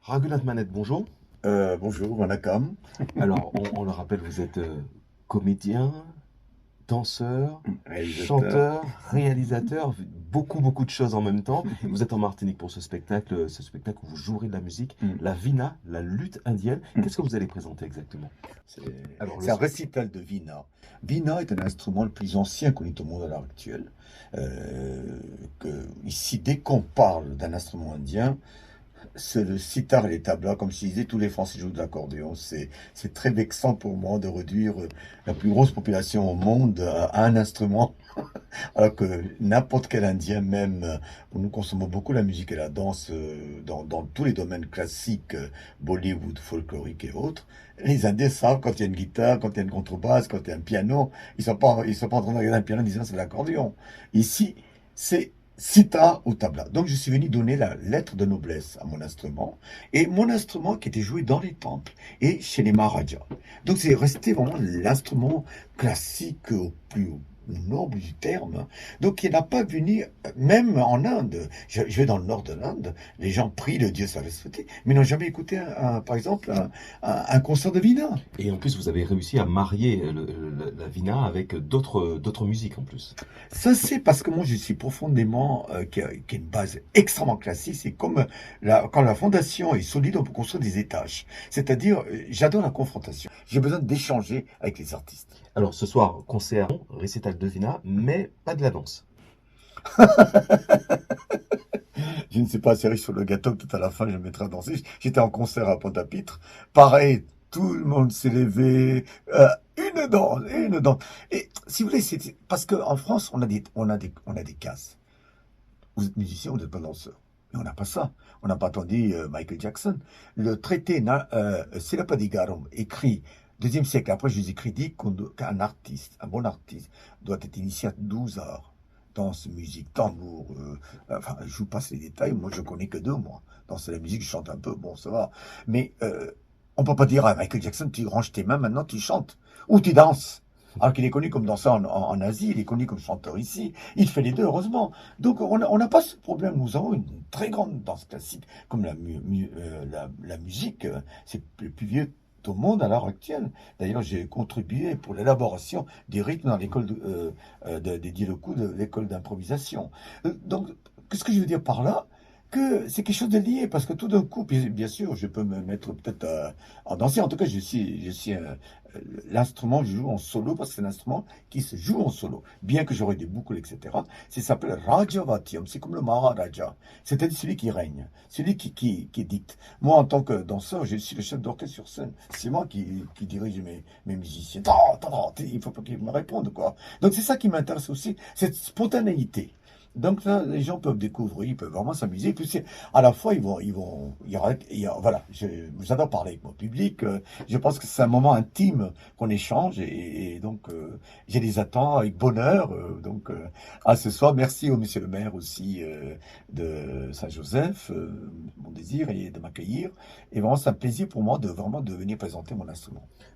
Raghunath Manette, bonjour. Bonjour, Wanakam, Alors, on le rappelle, vous êtes comédien, danseur, réalisateur. chanteur, réalisateur, beaucoup de choses en même temps. Vous êtes en Martinique pour ce spectacle où vous jouerez de la musique, Mm, la Vina, la lutte indienne. mm. Qu'est-ce que vous allez présenter exactement? Alors, C'est un récital de Vina. Vina est un instrument le plus ancien connu au monde à l'heure actuelle. Ici, dès qu'on parle d'un instrument indien, c'est le sitar et les tablas, comme je disais, tous les Français jouent de l'accordéon. C'est très vexant pour moi de réduire la plus grosse population au monde à un instrument. Alors que n'importe quel Indien, même, nous consommons beaucoup la musique et la danse dans tous les domaines classiques, Bollywood, folklorique et autres. Les Indiens savent quand il y a une guitare, quand il y a une contrebasse, quand il y a un piano. Ils sont pas en train de regarder un piano en disant c'est l'accordéon. Ici, c'est sitar ou tabla. Donc je suis venu donner la lettre de noblesse à mon instrument. Et mon instrument qui était joué dans les temples et chez les Maharajas. Donc c'est resté vraiment l'instrument classique au plus haut noble du terme. Donc il n'a pas venu, même en Inde, je vais dans le nord de l'Inde, les gens prient le dieu Saraswati, mais n'ont jamais écouté, par exemple, un concert de Vina. et en plus, vous avez réussi à marier la Vina avec d'autres musiques en plus. Ça, c'est parce que moi, je suis profondément, qui a une base extrêmement classique. C'est comme quand la fondation est solide, on peut construire des étages. C'est-à-dire, j'adore la confrontation. J'ai besoin d'échanger avec les artistes. Alors, ce soir, concert, récital de Vina, mais pas de la danse. Je ne sais pas, c'est riche sur le gâteau, peut-être à la fin je me mettrai à danser. J'étais en concert à Pointe-à-Pitre. Pareil, tout le monde s'est levé. Une danse. Et si vous voulez, c'est parce qu'en France, on a des cases. Vous êtes musicien, vous n'êtes pas danseur. Mais on n'a pas ça. On n'a pas attendu Michael Jackson. Le traité Silappadigaram, écrit deuxième siècle après Jésus-Christ, dit qu'un artiste, un bon artiste, doit être initié à 12 arts. Danse, musique, tambour, enfin, je vous passe les détails, moi je connais que deux, moi. Danse la musique, je chante un peu, bon, ça va. Mais on peut pas dire à Michael Jackson, tu ranges tes mains, maintenant tu chantes. Ou tu danses. Alors qu'il est connu comme danseur en Asie, il est connu comme chanteur ici. Il fait les deux, heureusement. Donc on n'a pas ce problème. Nous avons une très grande danse classique, comme la musique. C'est le plus vieux au monde à l'heure actuelle. D'ailleurs, j'ai contribué pour l'élaboration des rythmes dans l'école dédiée le coup de l'école d'improvisation. Donc, qu'est-ce que je veux dire par là? Que c'est quelque chose de lié, parce que tout d'un coup, bien sûr, je peux me mettre peut-être à danser. En tout cas, l'instrument, je joue en solo, parce que c'est un instrument qui se joue en solo, bien que j'aurai des boucles, etc. Ça s'appelle Rajavatyam, c'est comme le Maharaja, c'est-à-dire celui qui règne, celui qui dicte. Moi, en tant que danseur, je suis le chef d'orchestre sur scène, c'est moi qui dirige mes musiciens. Il faut pas qu'ils me répondent, quoi. Donc c'est ça qui m'intéresse aussi, cette spontanéité. Donc là, les gens peuvent découvrir, ils peuvent vraiment s'amuser. Et puis à la fois, voilà, j'adore parler avec mon public. Je pense que c'est un moment intime qu'on échange et donc je les attends avec bonheur. Donc à ce soir, merci au monsieur le maire aussi de Saint-Joseph, mon désir et de m'accueillir. Et vraiment, c'est un plaisir pour moi de vraiment de venir présenter mon instrument.